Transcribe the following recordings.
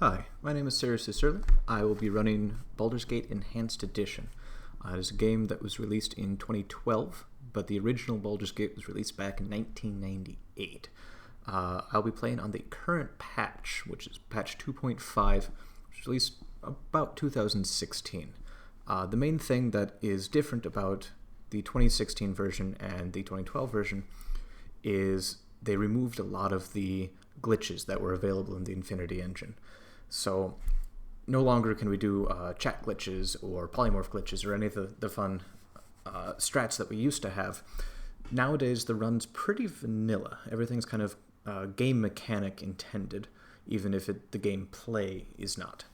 Hi, my name is Sarah Cicerle. I will be running Baldur's Gate Enhanced Edition. It is a game that was released in 2012, but the original Baldur's Gate was released back in 1998. I'll be playing on the current patch, which is patch 2.5, which was released about 2016. The main thing that is different about the 2016 version and the 2012 version is they removed a lot of the glitches that were available in the Infinity engine. So no longer can we do chat glitches or polymorph glitches or any of the fun strats that we used to have. Nowadays, the run's pretty vanilla. Everything's kind of game mechanic intended, even if the gameplay is not.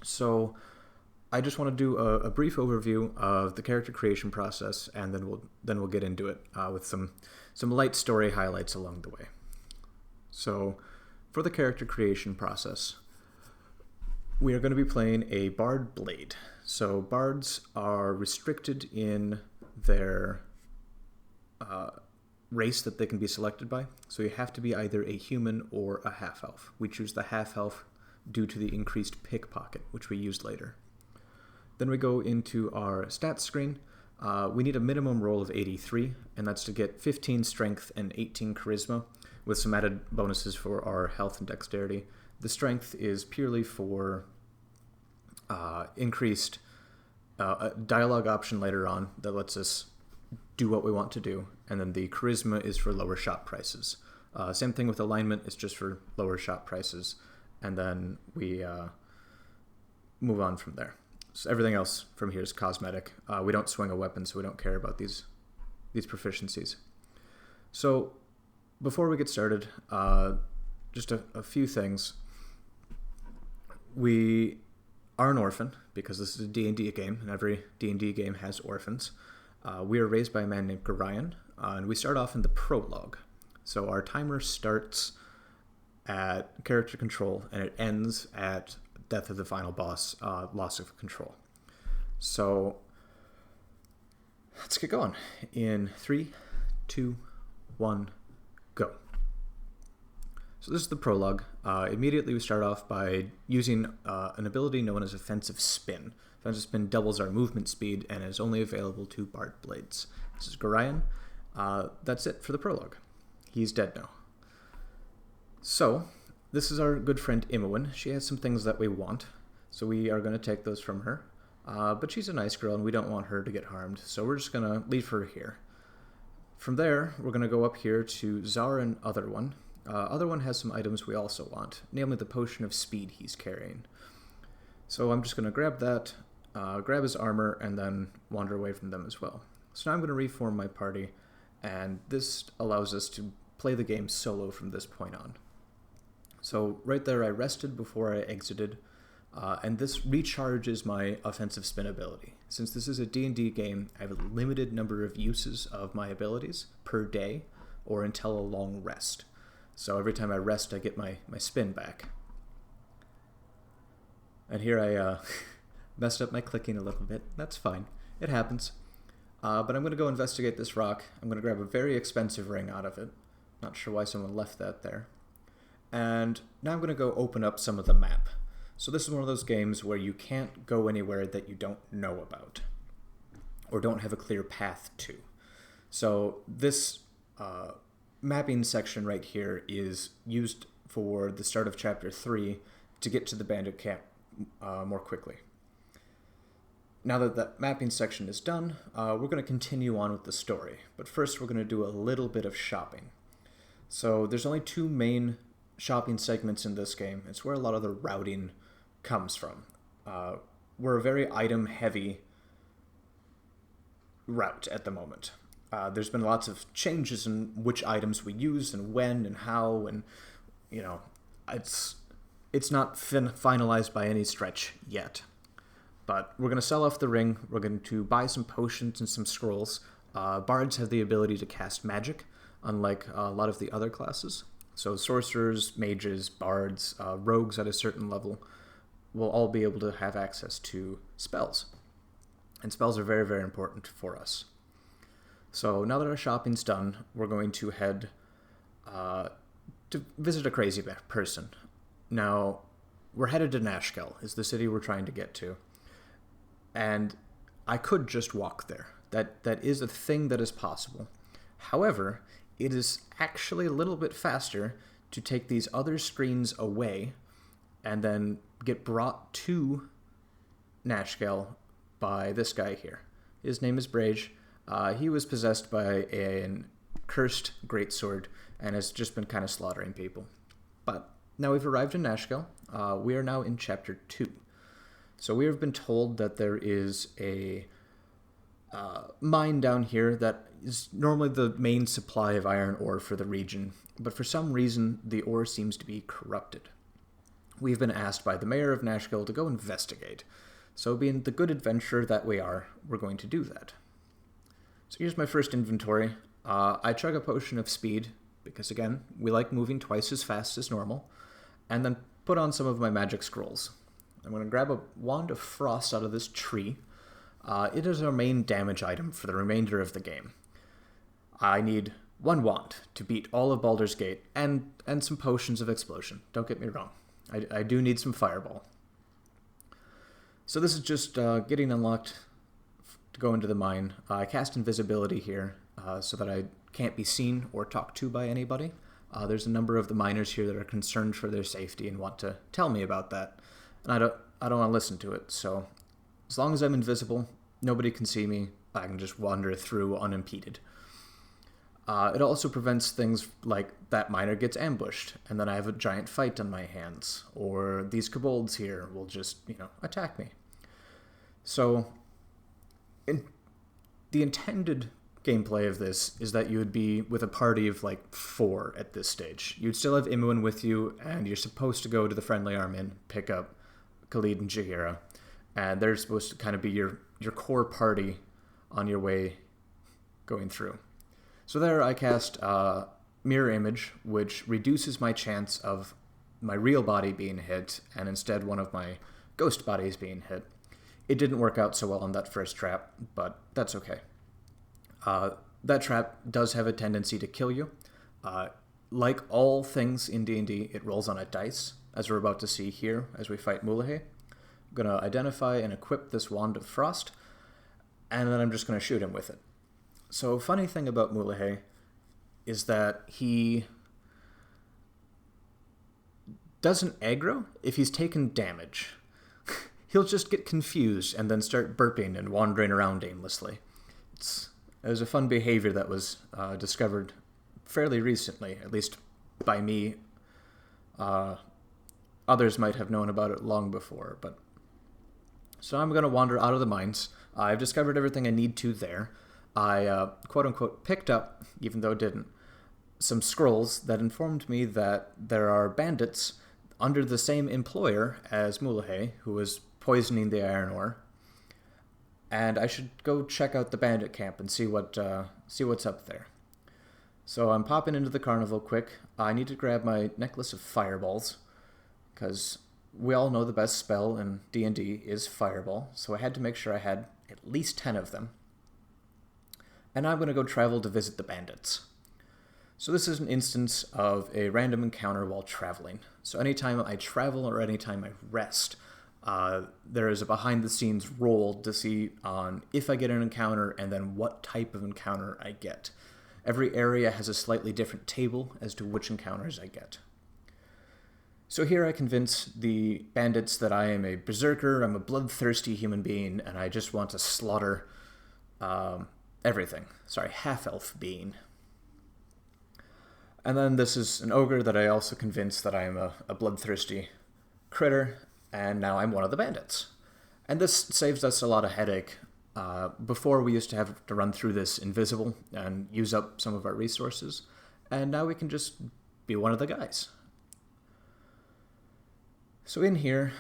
So I just want to do a brief overview of the character creation process, and then we'll get into it with some light story highlights along the way. So for the character creation process, we are going to be playing a Bard Blade. So bards are restricted in their race that they can be selected by. So you have to be either a human or a half-elf. We choose the half-elf due to the increased pickpocket, which we used later. Then we go into our stats screen. We need a minimum roll of 83, and that's to get 15 strength and 18 charisma, with some added bonuses for our health and dexterity. The strength is purely for increased dialogue option later on that lets us do what we want to do, and then the charisma is for lower shop prices. Same thing with alignment, it's just for lower shop prices, and then we move on from there. So everything else from here is cosmetic. We don't swing a weapon, so we don't care about these proficiencies. So before we get started, just a few things. We are an orphan, because this is a D&D game, and every D&D game has orphans. We are raised by a man named Gorion, and we start off in the prologue. So our timer starts at character control, and it ends at death of the final boss, loss of control. So let's get going. In 3, 2, 1, go. So this is the prologue. Immediately we start off by using an ability known as Offensive Spin. Offensive Spin doubles our movement speed and is only available to Bard Blades. This is Gorion. That's it for the prologue. He's dead now. So this is our good friend Imowen. She has some things that we want, so we are going to take those from her. But she's a nice girl and we don't want her to get harmed, so we're just going to leave her here. From there, we're going to go up here to Zara and Other One. Other One has some items we also want, namely the potion of speed he's carrying. So I'm just going to grab that, grab his armor, and then wander away from them as well. So now I'm going to reform my party, and this allows us to play the game solo from this point on. So right there I rested before I exited, and this recharges my offensive spin ability. Since this is a D&D game, I have a limited number of uses of my abilities per day, or until a long rest. So every time I rest, I get my spin back. And here I messed up my clicking a little bit. That's fine. It happens. But I'm going to go investigate this rock. I'm going to grab a very expensive ring out of it. Not sure why someone left that there. And now I'm going to go open up some of the map. So this is one of those games where you can't go anywhere that you don't know about, or don't have a clear path to. So this mapping section right here is used for the start of Chapter 3 to get to the bandit camp more quickly. Now that that mapping section is done, we're going to continue on with the story. But first we're going to do a little bit of shopping. So there's only 2 main shopping segments in this game. It's where a lot of the routing comes from. We're a very item-heavy route at the moment. There's been lots of changes in which items we use and when and how, and it's not finalized by any stretch yet. But we're going to sell off the ring. We're going to buy some potions and some scrolls. Bards have the ability to cast magic, unlike a lot of the other classes. So sorcerers, mages, bards, rogues at a certain level will all be able to have access to spells. And spells are very, very important for us. So now that our shopping's done, we're going to head to visit a crazy person. Now, we're headed to Nashkel, is the city we're trying to get to. And I could just walk there. That is a thing that is possible. However, it is actually a little bit faster to take these other screens away and then get brought to Nashkel by this guy here. His name is Brage. He was possessed by an cursed greatsword and has just been kind of slaughtering people. But now we've arrived in Nashkel. We are now in Chapter 2. So we have been told that there is a mine down here that is normally the main supply of iron ore for the region, but for some reason the ore seems to be corrupted. We've been asked by the mayor of Nashkel to go investigate. So being the good adventurer that we are, we're going to do that. So here's my first inventory. I chug a potion of speed, because again, we like moving twice as fast as normal, and then put on some of my magic scrolls. I'm going to grab a wand of frost out of this tree. It is our main damage item for the remainder of the game. I need one wand to beat all of Baldur's Gate, and some potions of explosion. Don't get me wrong. I do need some fireball. So this is just getting unlocked to go into the mine. I cast invisibility here so that I can't be seen or talked to by anybody. There's a number of the miners here that are concerned for their safety and want to tell me about that. And I don't want to listen to it, so as long as I'm invisible, nobody can see me, I can just wander through unimpeded. It also prevents things like that miner gets ambushed, and then I have a giant fight on my hands, or these kobolds here will just, attack me. So, the intended gameplay of this is that you would be with a party of 4 at this stage. You'd still have Imoen with you, and you're supposed to go to the Friendly Arm Inn, pick up Khalid and Jaheira, and they're supposed to kind of be your core party on your way going through. So there I cast Mirror Image, which reduces my chance of my real body being hit, and instead one of my ghost bodies being hit. It didn't work out so well on that first trap, but that's okay. That trap does have a tendency to kill you. Like all things in D&D, it rolls on a dice, as we're about to see here as we fight Mulahay. I'm going to identify and equip this Wand of Frost, and then I'm just going to shoot him with it. So, funny thing about Mulahay is that he doesn't aggro if he's taken damage. He'll just get confused and then start burping and wandering around aimlessly. It was a fun behavior that was discovered fairly recently, at least by me. Others might have known about it long before, but... So I'm going to wander out of the mines. I've discovered everything I need to there. I, quote-unquote, picked up, even though didn't, some scrolls that informed me that there are bandits under the same employer as Mulahay, who was poisoning the iron ore, and I should go check out the bandit camp and see what's up there. So I'm popping into the carnival quick. I need to grab my necklace of fireballs, because we all know the best spell in D&D is fireball, so I had to make sure I had at least 10 of them. And I'm going to go travel to visit the bandits. So this is an instance of a random encounter while traveling. So anytime I travel or anytime I rest, there is a behind-the-scenes roll to see on if I get an encounter and then what type of encounter I get. Every area has a slightly different table as to which encounters I get. So here I convince the bandits that I am a berserker, I'm a bloodthirsty human being, and I just want to slaughter everything. Sorry, half-elf being. And then this is an ogre that I also convinced that I am a bloodthirsty critter, and now I'm one of the bandits. And this saves us a lot of headache. Before we used to have to run through this invisible and use up some of our resources, and now we can just be one of the guys. So in here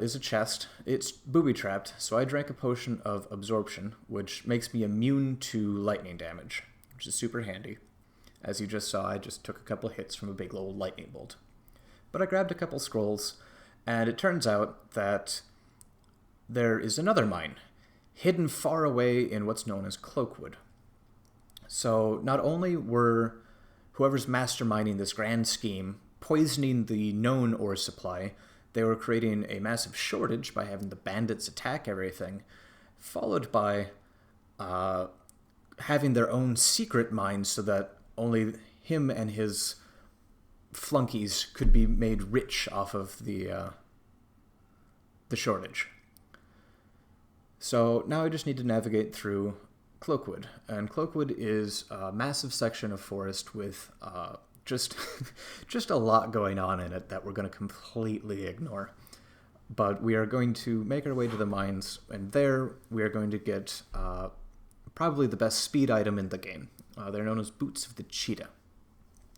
is a chest. It's booby-trapped, so I drank a potion of absorption, which makes me immune to lightning damage, which is super handy. As you just saw, I just took a couple hits from a big old lightning bolt. But I grabbed a couple scrolls, and it turns out that there is another mine, hidden far away in what's known as Cloakwood. So not only were whoever's masterminding this grand scheme poisoning the known ore supply, they were creating a massive shortage by having the bandits attack everything, followed by having their own secret mines so that only him and his flunkies could be made rich off of the shortage. So now I just need to navigate through Cloakwood, and Cloakwood is a massive section of forest with just a lot going on in it that we're going to completely ignore. But we are going to make our way to the mines, and there we are going to get probably the best speed item in the game. They're known as Boots of the Cheetah.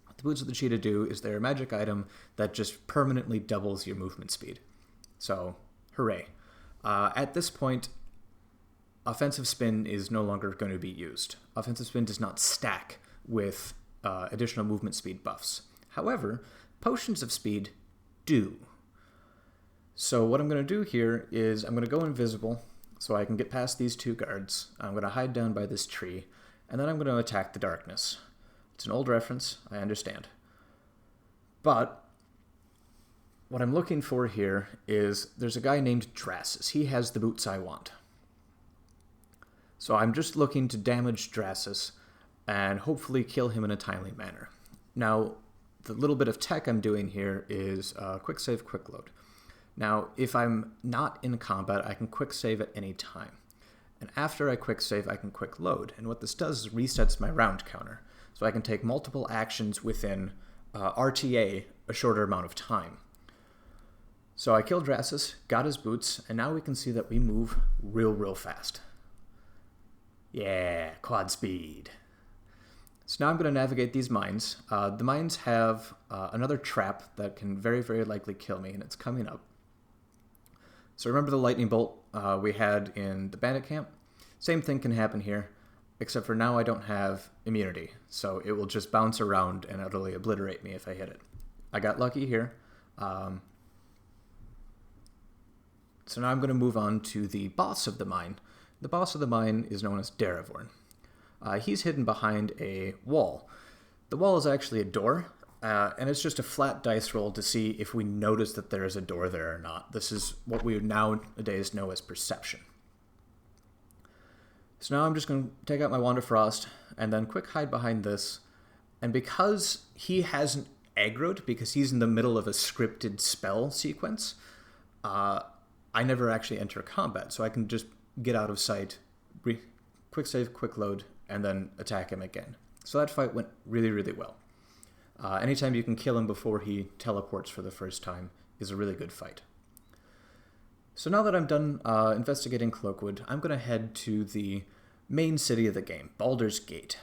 What the Boots of the Cheetah do is they're a magic item that just permanently doubles your movement speed. So, hooray. At this point, Offensive Spin is no longer going to be used. Offensive Spin does not stack with additional movement speed buffs. However, Potions of Speed do. So what I'm going to do here is I'm going to go invisible so I can get past these two guards. I'm going to hide down by this tree, and then I'm going to attack the darkness. It's an old reference, I understand. But what I'm looking for here is there's a guy named Drasus. He has the boots I want. So I'm just looking to damage Drasus and hopefully kill him in a timely manner. Now, the little bit of tech I'm doing here is quick save, quick load. Now, if I'm not in combat, I can quick save at any time. And after I quick save, I can quick load. And what this does is resets my round counter. So I can take multiple actions within RTA a shorter amount of time. So I killed Drasus, got his boots, and now we can see that we move real fast. Yeah, quad speed. So now I'm going to navigate these mines. The mines have another trap that can very likely kill me, and it's coming up. So remember the lightning bolt we had in the bandit camp? Same thing can happen here, except for now I don't have immunity, so it will just bounce around and utterly obliterate me if I hit it. I got lucky here. So now I'm going to move on to the boss of the mine. The boss of the mine is known as Daravorn. He's hidden behind a wall. The wall is actually a door, and it's just a flat dice roll to see if we notice that there is a door there or not. This is what we nowadays know as perception. So now I'm just going to take out my Wand of Frost, and then quick hide behind this. And because he hasn't aggroed, because he's in the middle of a scripted spell sequence, I never actually enter combat, so I can just get out of sight, quick save, quick load, and then attack him again. So that fight went really well. Anytime you can kill him before he teleports for the first time is a really good fight. So now that I'm done investigating Cloakwood, I'm going to head to the main city of the game, Baldur's Gate.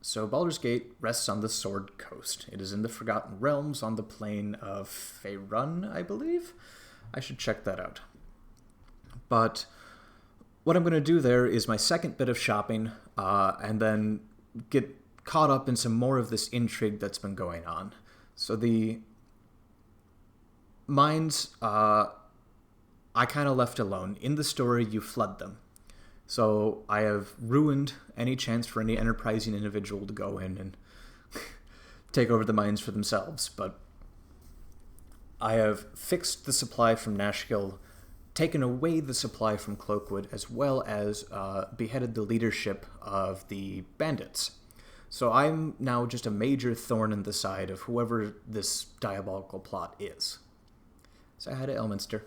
So Baldur's Gate rests on the Sword Coast. It is in the Forgotten Realms on the plane of Faerun, I believe? I should check that out. But what I'm going to do there is my second bit of shopping, and then get caught up in some more of this intrigue that's been going on. So the mines, I kind of left alone. In the story, you flood them. So I have ruined any chance for any enterprising individual to go in and take over the mines for themselves. But I have fixed the supply from Nashkill, taken away the supply from Cloakwood, as well as beheaded the leadership of the bandits. So I'm now just a major thorn in the side of whoever this diabolical plot is. Say hi to Elminster.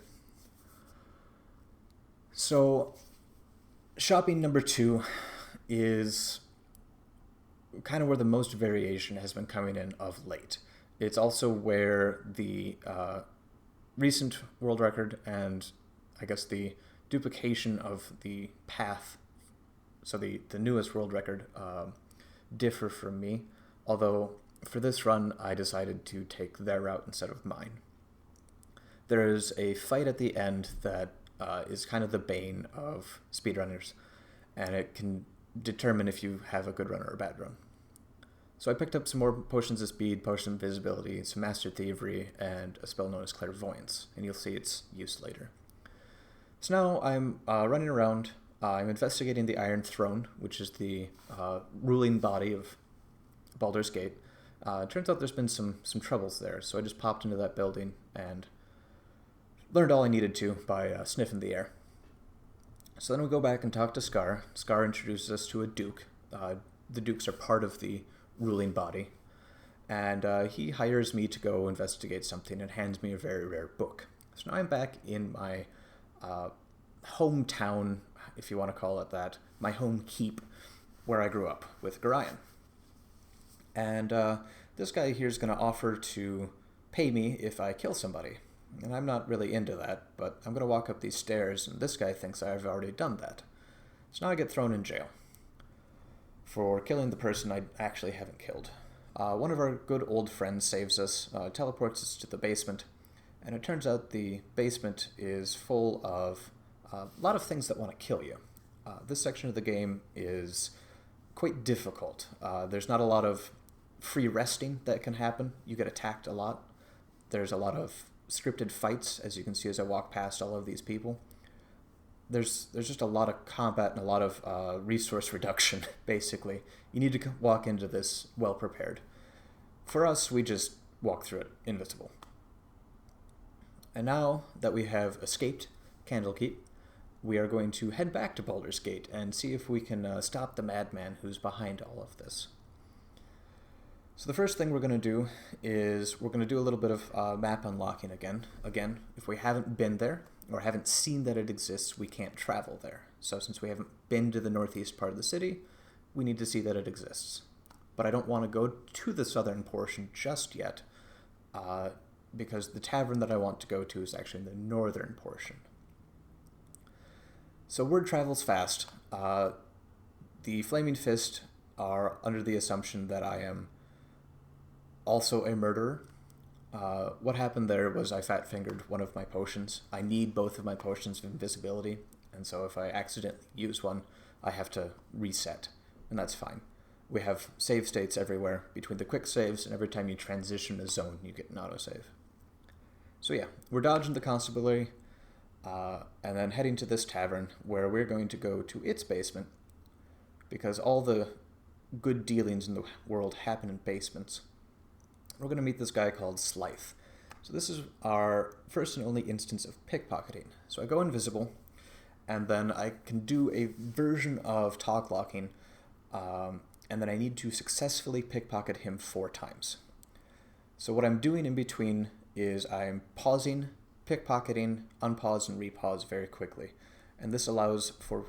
So shopping number 2 is kind of where the most variation has been coming in of late. It's also where the recent world record and I guess the duplication of the path, so the newest world record, differ from me. Although for this run, I decided to take their route instead of mine. There is a fight at the end that is kind of the bane of speedrunners, and it can determine if you have a good run or a bad run. So I picked up some more potions of speed, potion of invisibility, some master thievery, and a spell known as clairvoyance, and you'll see its use later. So now I'm running around. I'm investigating the Iron Throne, which is the ruling body of Baldur's Gate. Turns out there's been some troubles there, so I just popped into that building and learned all I needed to by sniffing the air. So then we go back and talk to Scar. Scar introduces us to a duke. The dukes are part of the ruling body. And he hires me to go investigate something and hands me a very rare book. So now I'm back in my hometown, if you want to call it that, my home keep, where I grew up with Gorion. And this guy here is going to offer to pay me if I kill somebody. And I'm not really into that, but I'm going to walk up these stairs, and this guy thinks I've already done that. So now I get thrown in jail for killing the person I actually haven't killed. One of our good old friends saves us, teleports us to the basement, and it turns out the basement is full of a lot of things that want to kill you. This section of the game is quite difficult. There's not a lot of free resting that can happen. You get attacked a lot. There's a lot of scripted fights, as you can see as I walk past all of these people. There's just a lot of combat and a lot of resource reduction, basically. You need to walk into this well prepared. For us, we just walk through it invisible. And now that we have escaped Candlekeep, we are going to head back to Baldur's Gate and see if we can stop the madman who's behind all of this. So the first thing we're going to do is we're going to do a little bit of map unlocking again. Again, if we haven't been there or haven't seen that it exists, we can't travel there. So since we haven't been to the northeast part of the city, we need to see that it exists. But I don't want to go to the southern portion just yet, because the tavern that I want to go to is actually in the northern portion. So word travels fast. The Flaming Fist are under the assumption that I am also a murderer. What happened there was I fat-fingered one of my potions. I need both of my potions of invisibility, and so if I accidentally use one, I have to reset, and that's fine. We have save states everywhere between the quick saves, and every time you transition a zone, you get an autosave. So yeah, we're dodging the constabulary, and then heading to this tavern, where we're going to go to its basement, because all the good dealings in the world happen in basements. We're going to meet this guy called Slythe. So this is our first and only instance of pickpocketing. So I go invisible, and then I can do a version of talk locking, and then I need to successfully pickpocket him 4 times. So what I'm doing in between is I'm pausing, pickpocketing, unpause, and repause very quickly. And this allows for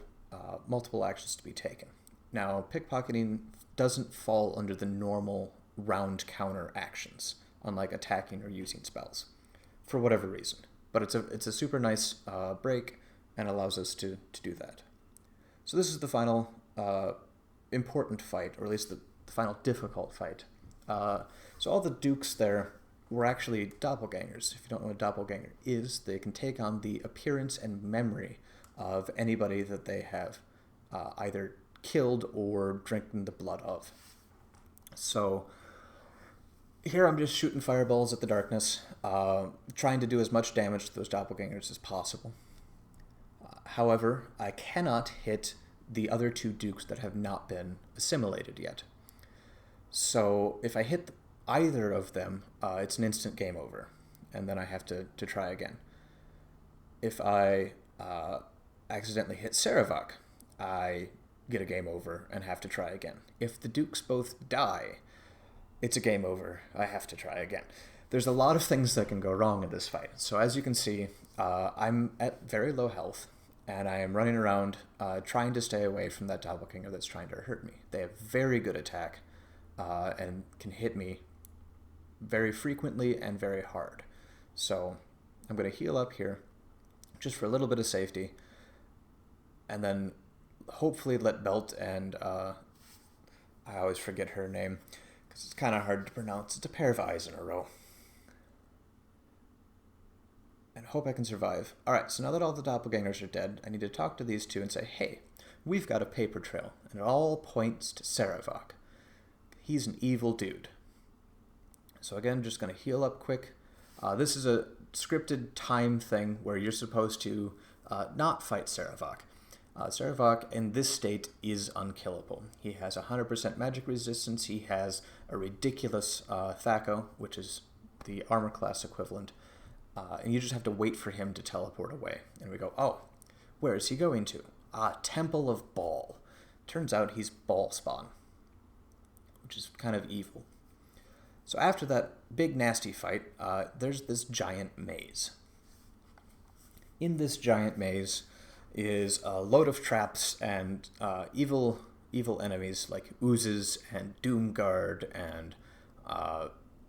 multiple actions to be taken. Now, pickpocketing doesn't fall under the normal round counter actions, unlike attacking or using spells, for whatever reason. But it's a super nice break and allows us to do that. So this is the final important fight, or at least the final difficult fight. So all the dukes there were actually doppelgangers. If you don't know what a doppelganger is, they can take on the appearance and memory of anybody that they have either killed or drinking the blood of. So here I'm just shooting fireballs at the darkness, trying to do as much damage to those doppelgangers as possible. However, I cannot hit the other 2 dukes that have not been assimilated yet. So if I hit either of them, it's an instant game over, and then I have to try again. If I accidentally hit Saravok, I get a game over and have to try again. If the dukes both die, it's a game over. I have to try again. There's a lot of things that can go wrong in this fight. So as you can see, I'm at very low health, and I am running around trying to stay away from that doppelganger that's trying to hurt me. They have very good attack and can hit me very frequently and very hard. So I'm going to heal up here just for a little bit of safety, and then hopefully let Belt and I always forget her name because it's kind of hard to pronounce. It's a pair of I's in a row. And hope I can survive. Alright, so now that all the doppelgangers are dead, I need to talk to these 2 and say, hey, we've got a paper trail, and it all points to Saravok. He's an evil dude. So again, just going to heal up quick. This is a scripted time thing where you're supposed to not fight Saravok. Saravok in this state is unkillable. He has 100% magic resistance. He has a ridiculous Thaco, which is the armor class equivalent. and you just have to wait for him to teleport away. And we go, oh, where is he going to? Temple of Ball. Turns out he's Ball Spawn, which is kind of evil. So after that big nasty fight, there's this giant maze. In this giant maze is a load of traps and evil enemies like oozes and Doomguard and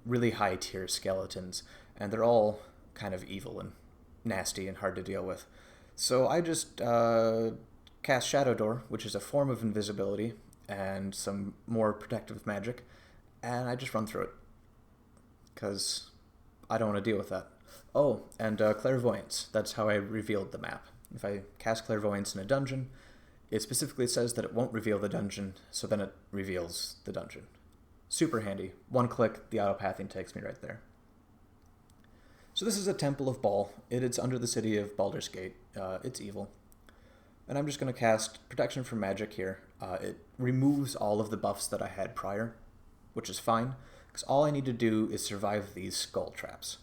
really high tier skeletons, and they're all kind of evil and nasty and hard to deal with. So I just cast Shadow Door, which is a form of invisibility and some more protective magic, and I just run through it because I don't want to deal with that. Oh, and Clairvoyance. That's how I revealed the map. If I cast Clairvoyance in a dungeon, it specifically says that it won't reveal the dungeon, so then it reveals the dungeon. Super handy. One click, the auto-pathing takes me right there. So this is a Temple of Ball. It is under the city of Baldur's Gate. It's evil. And I'm just going to cast Protection from Magic here. It removes all of the buffs that I had prior, which is fine, because all I need to do is survive these skull traps.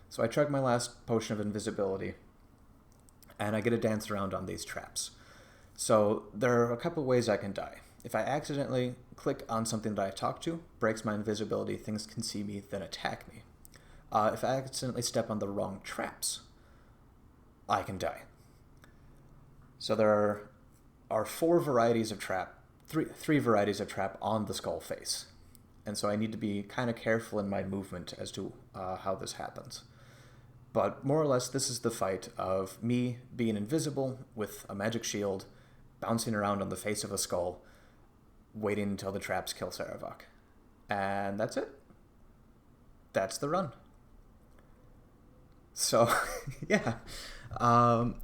So I chug my last potion of invisibility, and I get to dance around on these traps. So there are a couple ways I can die. If I accidentally click on something that I talk to, breaks my invisibility, things can see me, then attack me. If I accidentally step on the wrong traps, I can die. So there are four varieties of trap, three varieties of trap on the skull face. And so I need to be kind of careful in my movement as to how this happens. But more or less, this is the fight of me being invisible with a magic shield, bouncing around on the face of a skull, waiting until the traps kill Saravok. And that's it. That's the run. So, yeah.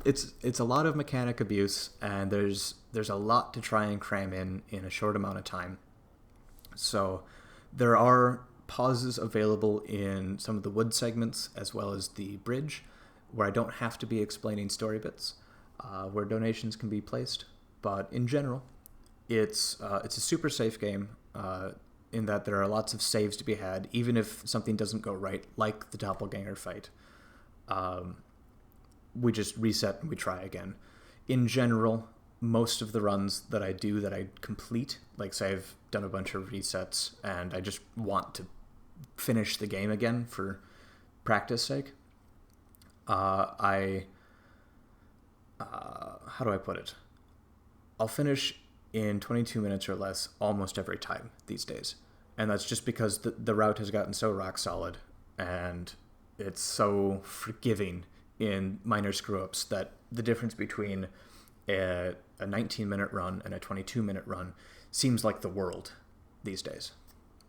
It's a lot of mechanic abuse, and there's a lot to try and cram in a short amount of time. So there are pauses available in some of the wood segments as well as the bridge, where I don't have to be explaining story bits, where donations can be placed. But in general, it's a super safe game in that there are lots of saves to be had, even if something doesn't go right, like the doppelganger fight. We just reset and we try again. In general, most of the runs that I do that I complete, like say I've done a bunch of resets and I just want to finish the game again for practice sake, how do I put it? I'll finish in 22 minutes or less almost every time these days. And that's just because the route has gotten so rock solid and it's so forgiving in minor screw-ups that the difference between a 19-minute run and a 22-minute run seems like the world these days.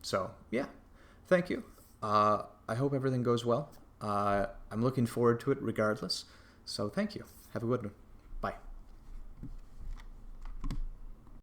So, yeah, thank you. I hope everything goes well. I'm looking forward to it regardless. So thank you. Have a good one. Bye.